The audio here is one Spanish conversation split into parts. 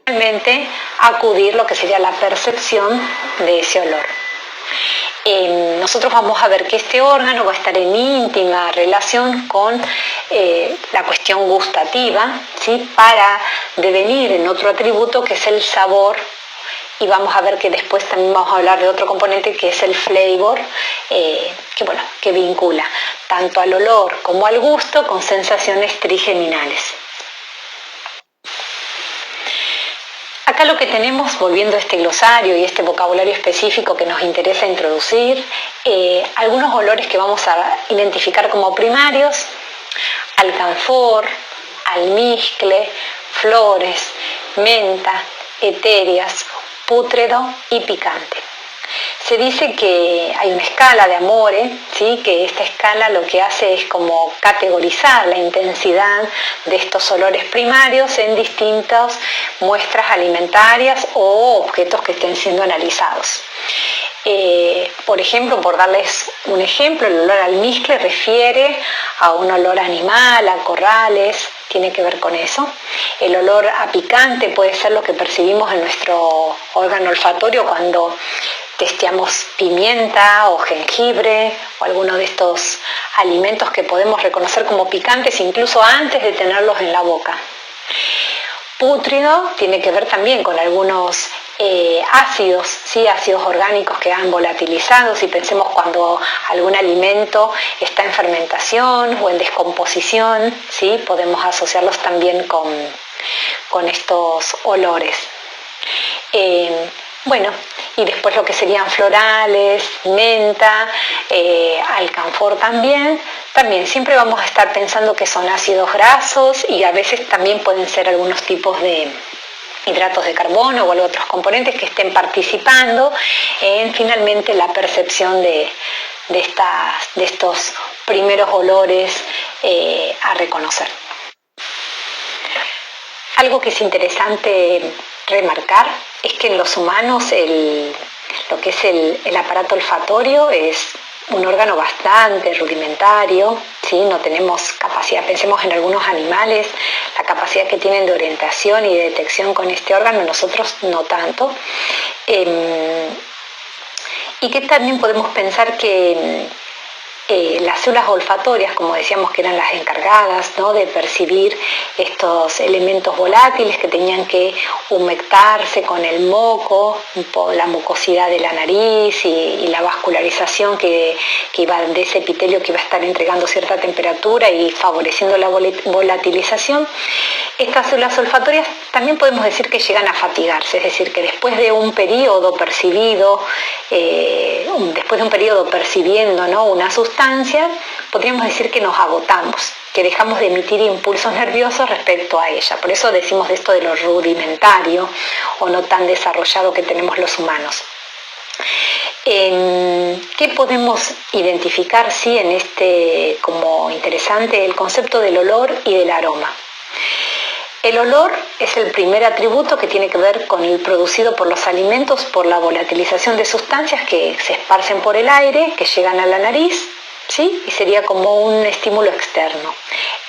Finalmente, acudir lo que sería la percepción de ese olor. Nosotros vamos a ver que este órgano va a estar en íntima relación con la cuestión gustativa, ¿sí? Para devenir en otro atributo que es el sabor, y vamos a ver que después también vamos a hablar de otro componente que es el flavor, que vincula tanto al olor como al gusto con sensaciones trigeminales. Acá lo que tenemos, volviendo a este glosario y este vocabulario específico que nos interesa introducir, algunos olores que vamos a identificar como primarios: alcanfor, almizcle, flores, menta, etéreas, pútredo y picante. Se dice que hay una escala de amores, ¿sí? Que esta escala lo que hace es como categorizar la intensidad de estos olores primarios en distintas muestras alimentarias o objetos que estén siendo analizados. Por ejemplo, por darles un ejemplo, el olor al almizcle refiere a un olor animal, a corrales, tiene que ver con eso. El olor a picante puede ser lo que percibimos en nuestro órgano olfatorio cuando testeamos pimienta o jengibre o alguno de estos alimentos que podemos reconocer como picantes incluso antes de tenerlos en la boca. Pútrido tiene que ver también con algunos ácidos, ¿sí? Ácidos orgánicos que han volatilizado. Si pensemos cuando algún alimento está en fermentación o en descomposición, ¿sí? Podemos asociarlos también con estos olores. Y después lo que serían florales, menta, alcanfor también siempre vamos a estar pensando que son ácidos grasos y a veces también pueden ser algunos tipos de hidratos de carbono o otros componentes que estén participando en finalmente la percepción de estos primeros olores a reconocer. Algo que es interesante remarcar es que en los humanos lo que es el aparato olfatorio es un órgano bastante rudimentario, ¿sí? No tenemos capacidad, pensemos en algunos animales, la capacidad que tienen de orientación y de detección con este órgano, nosotros no tanto. Y que también podemos pensar que las células olfatorias, como decíamos que eran las encargadas, ¿no? De percibir estos elementos volátiles que tenían que humectarse con el moco, la mucosidad de la nariz y la vascularización que iba de ese epitelio que iba a estar entregando cierta temperatura y favoreciendo la volatilización. Estas células olfatorias también podemos decir que llegan a fatigarse, es decir, que después de un periodo percibiendo, ¿no? Una sustancia, podríamos decir que nos agotamos, que dejamos de emitir impulsos nerviosos respecto a ella. Por eso decimos de esto de lo rudimentario o no tan desarrollado que tenemos los humanos. ¿Qué podemos identificar, sí, en como interesante el concepto del olor y del aroma? El olor es el primer atributo que tiene que ver con el producido por los alimentos por la volatilización de sustancias que se esparcen por el aire, que llegan a la nariz, ¿sí? Y sería como un estímulo externo.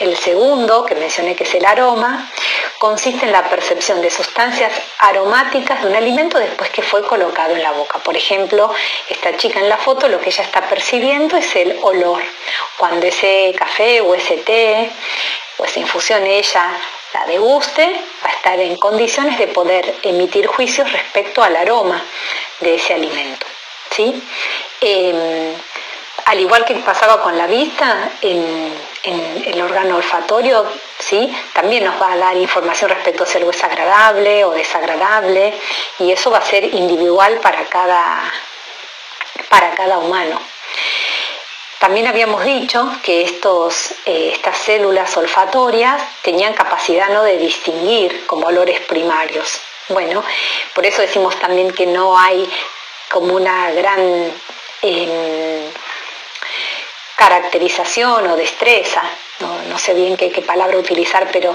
El segundo, que mencioné que es el aroma, consiste en la percepción de sustancias aromáticas de un alimento después que fue colocado en la boca. Por ejemplo, esta chica en la foto lo que ella está percibiendo es el olor. Cuando ese café o ese té o esa infusión ella la deguste, va a estar en condiciones de poder emitir juicios respecto al aroma de ese alimento, ¿sí? Al igual que pasaba con la vista, en el órgano olfatorio, ¿sí? También nos va a dar información respecto a si algo es agradable o desagradable, y eso va a ser individual para cada humano. También habíamos dicho que estas células olfatorias tenían capacidad, ¿no?, de distinguir como olores primarios. Bueno, por eso decimos también que no hay como una gran caracterización o destreza, no sé bien qué palabra utilizar, pero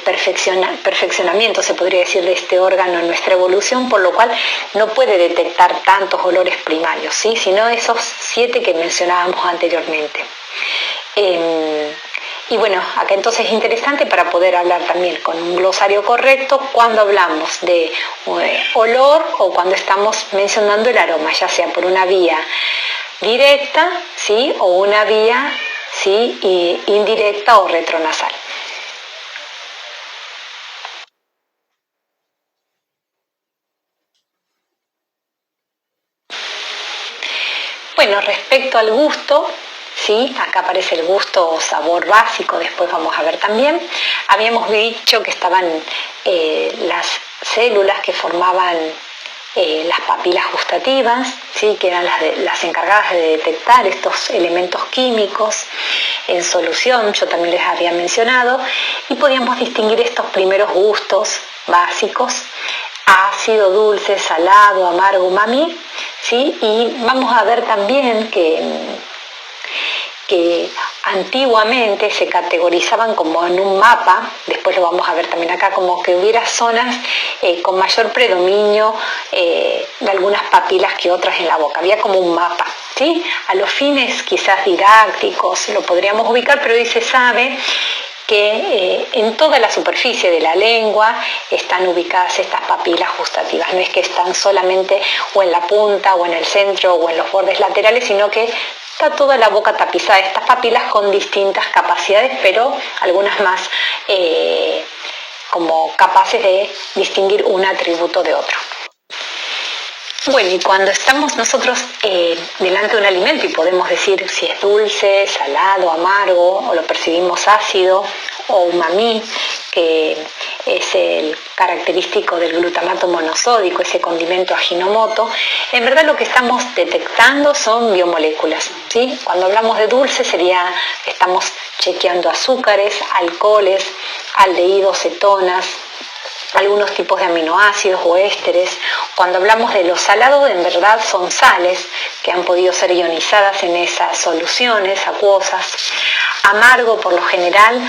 perfeccionamiento se podría decir de este órgano en nuestra evolución, por lo cual no puede detectar tantos olores primarios, ¿sí? Sino esos 7 que mencionábamos anteriormente. Y bueno, acá entonces es interesante para poder hablar también con un glosario correcto cuando hablamos de olor o cuando estamos mencionando el aroma, ya sea por una vía directa, ¿sí? O una vía, ¿sí? indirecta o retronasal. Bueno, respecto al gusto, ¿sí? Acá aparece el gusto o sabor básico, después vamos a ver también. Habíamos dicho que estaban las células que formaban las papilas gustativas, ¿sí? Que eran las encargadas de detectar estos elementos químicos en solución, yo también les había mencionado, y podíamos distinguir estos primeros gustos básicos: ácido, dulce, salado, amargo, umami, ¿sí? Y vamos a ver también que antiguamente se categorizaban como en un mapa, después lo vamos a ver también acá, como que hubiera zonas con mayor predominio de algunas papilas que otras en la boca, había como un mapa, ¿sí? A los fines quizás didácticos lo podríamos ubicar, pero hoy se sabe que en toda la superficie de la lengua están ubicadas estas papilas gustativas, no es que están solamente o en la punta o en el centro o en los bordes laterales, sino que está toda la boca tapizada de estas papilas con distintas capacidades, pero algunas más como capaces de distinguir un atributo de otro. Bueno, y cuando estamos nosotros delante de un alimento y podemos decir si es dulce, salado, amargo, o lo percibimos ácido, o umami, que es el característico del glutamato monosódico, ese condimento Ajinomoto, en verdad lo que estamos detectando son biomoléculas, ¿sí? Cuando hablamos de dulce estamos chequeando azúcares, alcoholes, aldehídos, cetonas, algunos tipos de aminoácidos o ésteres. Cuando hablamos de lo salado, en verdad son sales que han podido ser ionizadas en esas soluciones acuosas. Amargo, por lo general,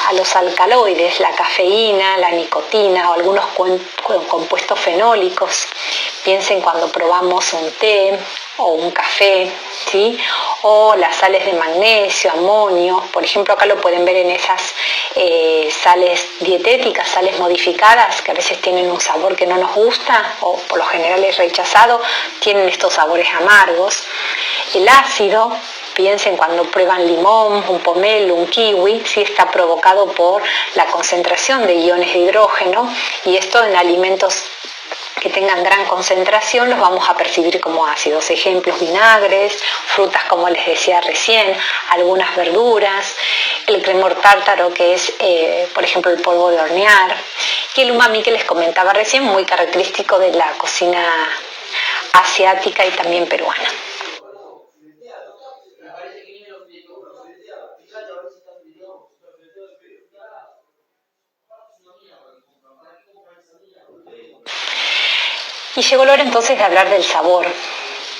a los alcaloides, la cafeína, la nicotina o algunos compuestos fenólicos. Piensen cuando probamos un té o un café, ¿sí? O las sales de magnesio, amonio, por ejemplo, acá lo pueden ver en esas sales dietéticas, sales modificadas, que a veces tienen un sabor que no nos gusta o por lo general es rechazado, tienen estos sabores amargos. El ácido, piensen cuando prueban limón, un pomelo, un kiwi, sí, está provocado por la concentración de iones de hidrógeno, y esto en alimentos que tengan gran concentración los vamos a percibir como ácidos. Ejemplos: vinagres, frutas como les decía recién, algunas verduras, el cremor tártaro, que es por ejemplo el polvo de hornear, y el umami que les comentaba recién, muy característico de la cocina asiática y también peruana. Y llegó la hora entonces de hablar del sabor,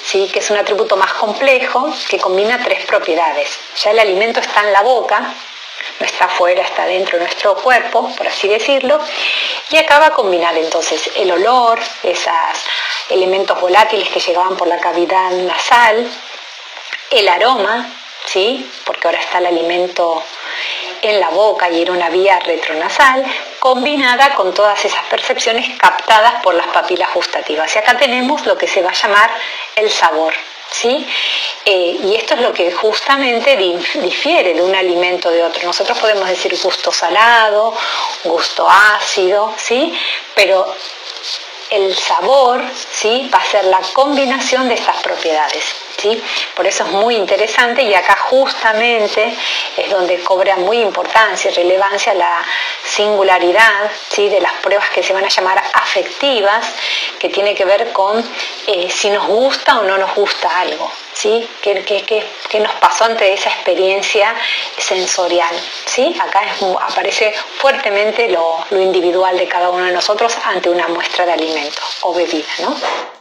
¿sí? Que es un atributo más complejo que combina tres propiedades. Ya el alimento está en la boca, no está afuera, está dentro de nuestro cuerpo, por así decirlo, y acá va a combinar entonces el olor, esos elementos volátiles que llegaban por la cavidad nasal, el aroma, ¿sí? Porque ahora está el alimento en la boca y en una vía retronasal, combinada con todas esas percepciones captadas por las papilas gustativas. Y acá tenemos lo que se va a llamar el sabor, ¿sí? Y esto es lo que justamente difiere de un alimento de otro. Nosotros podemos decir gusto salado, gusto ácido, ¿sí? Pero el sabor, ¿sí? Va a ser la combinación de estas propiedades, ¿sí? Por eso es muy interesante, y acá justamente es donde cobra muy importancia y relevancia la singularidad, ¿sí? De las pruebas que se van a llamar afectivas, que tiene que ver con si nos gusta o no nos gusta algo, ¿sí? ¿Qué nos pasó ante esa experiencia sensorial, ¿sí? Acá aparece fuertemente lo individual de cada uno de nosotros ante una muestra de alimento o bebida, ¿no?